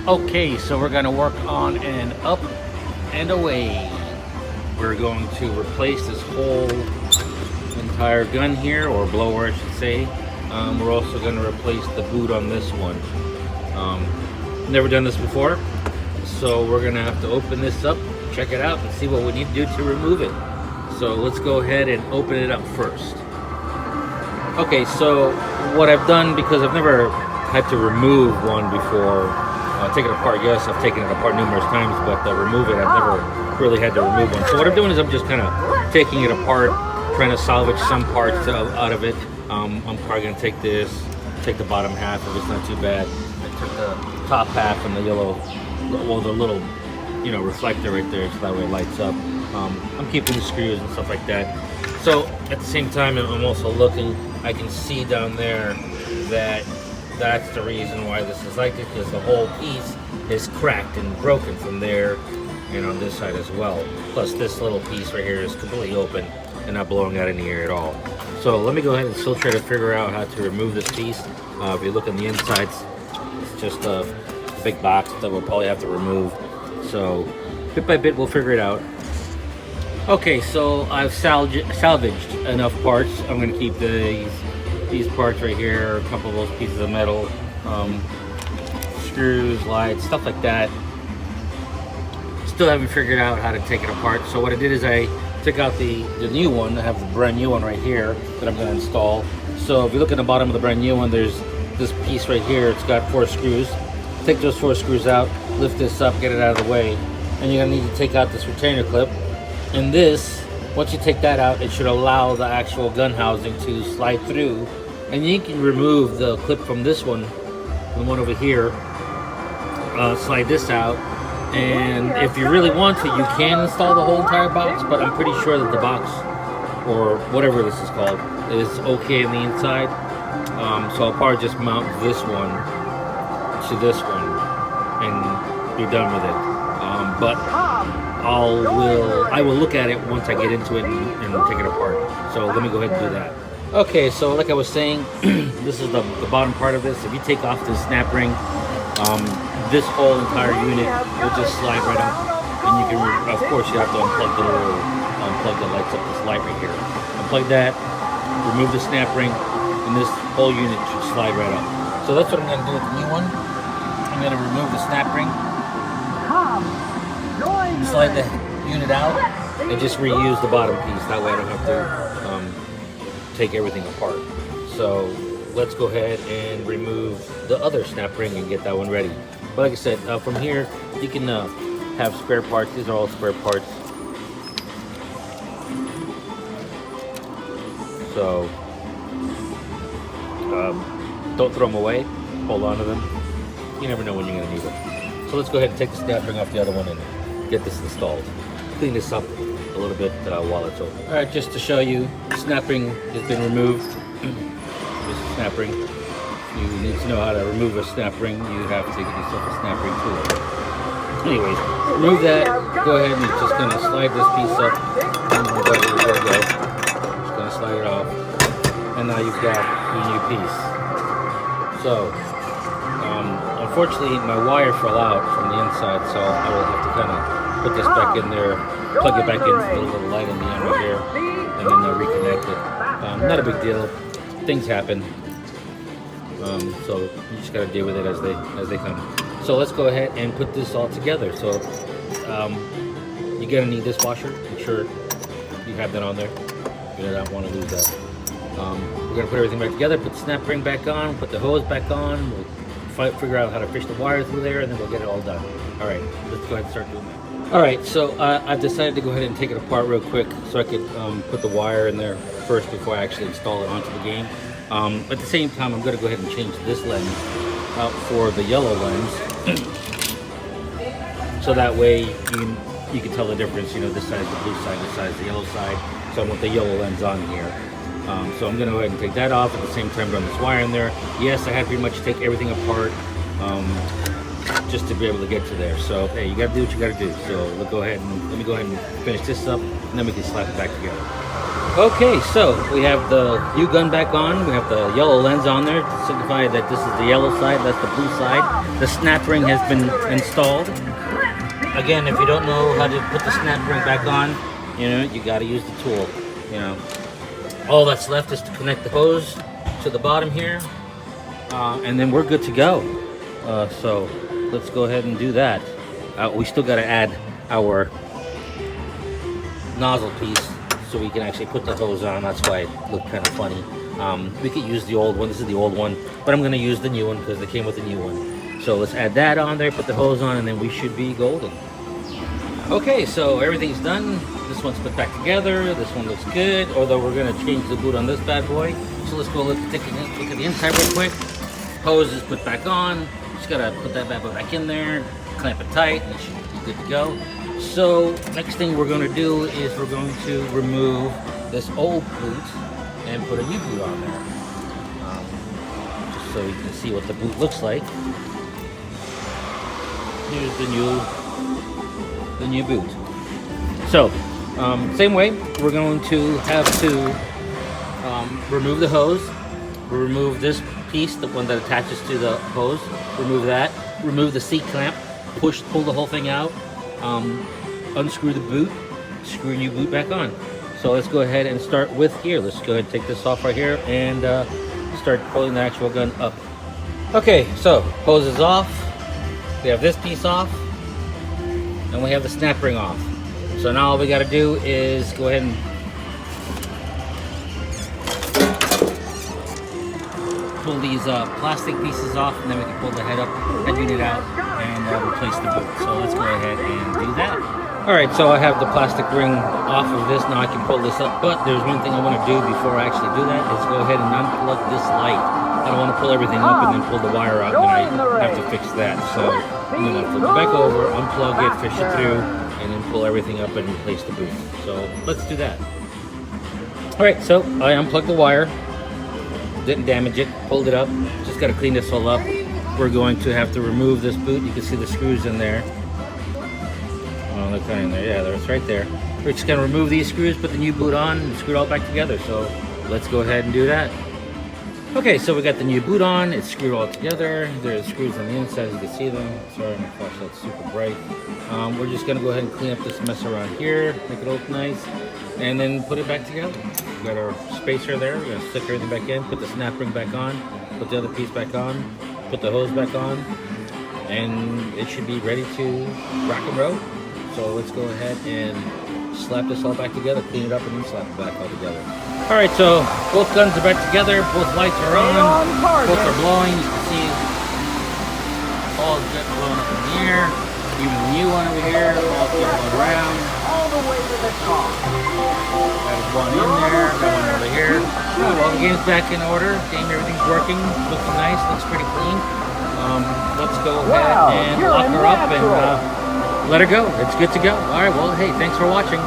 Okay, so we're gonna work on an up and away. We're going to replace this whole entire gun here, or blower I should say. We're also gonna replace the boot on this one. Never done this before, so we're gonna have to open this up, check it out, and see what we need to do to remove it. So let's go ahead and open it up first. Okay, so what I've done, because I've never had to remove one before, take it apart, yes, I've taken it apart numerous times, but remove it, I've never really had to remove one. So what I'm doing is I'm just kind of taking it apart, trying to salvage some parts out of it. I'm probably going to take the bottom half if it's not too bad. I took the top half and the yellow, well, the little, reflector right there, so that way it lights up. I'm keeping the screws and stuff like that. So at the same time, I'm also looking, I can see down there that that's the reason why this is like this, because the whole piece is cracked and broken from there and on this side as well. Plus this little piece right here is completely open and not blowing out any air at all. So let me go ahead and still try to figure out how to remove this piece. If you look on the insides, it's just a big box that we'll probably have to remove. So bit by bit we'll figure it out. Okay, so I've salvaged enough parts. I'm going to keep these parts right here, a couple of those pieces of metal, screws, lights, stuff like that. Still haven't figured out how to take it apart. So what I did is I took out the new one. I have the brand new one right here that I'm going to install. So if you look at the bottom of the brand new one, there's this piece right here. It's got 4 screws. Take those 4 screws out, lift this up, get it out of the way, and you're going to need to take out this retainer clip. And this, once you take that out, it should allow the actual gun housing to slide through. And you can remove the clip from this one, the one over here, slide this out. And if you really want to, you can install the whole entire box, but I'm pretty sure that the box, or whatever this is called, is okay on the inside. So I'll probably just mount this one to this one and be done with it. But I will look at it once I get into it and take it apart. So let me go ahead and do that. Okay, so like I was saying, this is the bottom part of this. If you take off the snap ring, this whole entire unit will just slide right up. And you can, of course, you have to unplug the lights up this light right here. Unplug that, remove the snap ring, and this whole unit should slide right up. So that's what I'm going to do with the new one. I'm going to remove the snap ring, slide the unit out, and just reuse the bottom piece. That way I don't have to take everything apart. So let's go ahead and remove the other snap ring and get that one ready. But like I said, from here you can have spare parts. These are all spare parts. So don't throw them away. Hold on to them. You never know when you're going to need them. So let's go ahead and take the snap ring off the other one and get this installed. Clean this up a little bit while it's open. All right, just to show you, the snap ring has been removed. This is a snap ring. You need to know how to remove a snap ring. You have to get yourself a snap ring tool. Anyways, remove that. Go ahead and just gonna slide this piece up. There we go. Just gonna slide it off, and now you've got your new piece. So, unfortunately, my wire fell out from the inside, so I will have to kind of put this back in there, plug it back into the little light on the end right here, and then reconnect it. Not a big deal. Things happen. So you just gotta deal with it as they come. So let's go ahead and put this all together. So you're gonna need this washer. Make sure you have that on there. You don't want to lose that. We're gonna put everything back together. Put the snap ring back on. Put the hose back on. We'll figure out how to fish the wire through there, and then we'll get it all done. All right, let's go ahead and start doing that. All right, so I've decided to go ahead and take it apart real quick so I could put the wire in there first before I actually install it onto the game. At the same time, I'm going to go ahead and change this lens out for the yellow lens, so that way you can tell the difference. This side's the blue side, this side's the yellow side. So I want the yellow lens on here. So I'm going to go ahead and take that off. At the same time, run this wire in there. Yes, I had to pretty much take everything apart just to be able to get to there. So hey, you got to do what you got to do. So let me go ahead and finish this up, and then we can slap it back together. Okay, so we have the U-gun back on. We have the yellow lens on there to signify that this is the yellow side, that's the blue side. The snap ring has been installed. Again, if you don't know how to put the snap ring back on, you know, you got to use the tool, you know. All that's left is to connect the hose to the bottom here, and then we're good to go. So let's go ahead and do that. We still got to add our nozzle piece so we can actually put the hose on. That's why it looked kind of funny. We could use the old one. This is the old one, but I'm going to use the new one because they came with the new one. So let's add that on there, put the hose on, and then we should be golden. Okay, so everything's done. This one's put back together. This one looks good, although we're going to change the boot on this bad boy. So let's go take a look at the inside real quick. Hose is put back on. Just got to put that bad boy back in there, clamp it tight, and it should be good to go. So next thing we're going to do is we're going to remove this old boot and put a new boot on there. Just so you can see what the boot looks like. Here's the new boot. So same way, we're going to have to remove the hose, remove this piece, the one that attaches to the hose, remove that, remove the seat clamp, pull the whole thing out, unscrew the boot, screw new boot back on. So let's go ahead and start with here. Let's go ahead and take this off right here and start pulling the actual gun up. Okay, so hose is off. We have this piece off, and we have the snap ring off. So now all we got to do is go ahead and pull these plastic pieces off, and then we can pull the head unit out, and replace the boot. So let's go ahead and do that. All right, so I have the plastic ring off of this. Now I can pull this up, but there's one thing I want to do before I actually do that is go ahead and unplug this light. I don't want to pull everything up and then pull the wire out, and I have to fix that. So I'm going to flip it back over, unplug it, fish it through, and then pull everything up and replace the boot. So let's do that. All right, so I unplugged the wire, didn't damage it, pulled it up, just got to clean this all up. We're going to have to remove this boot. You can see the screws in there. Oh, they're kind of in there. Yeah, it's right there. We're just going to remove these screws, put the new boot on, and screw it all back together. So let's go ahead and do that. Okay, so we got the new boot on. It's screwed all together. There's screws on the inside, as you can see them. Sorry, my flashlight's super bright. We're just going to go ahead and clean up this mess around here, make it look nice, and then put it back together. We got our spacer there. We're going to stick everything back in, put the snap ring back on, put the other piece back on, put the hose back on, and it should be ready to rock and roll. So let's go ahead and slap this all back together, clean it up, and then slap it back all together. All right, so both guns are back together, both lights are on, both are blowing. You can see all the jet blowing up in the air. Even the new one over here, all going around. All the way to the top. Got one in there, got one over here. Oh, well, the game's back in order. Game, everything's working, looks nice, looks pretty clean. Let's go ahead and lock her up and let her go. It's good to go. All right, well, hey, thanks for watching.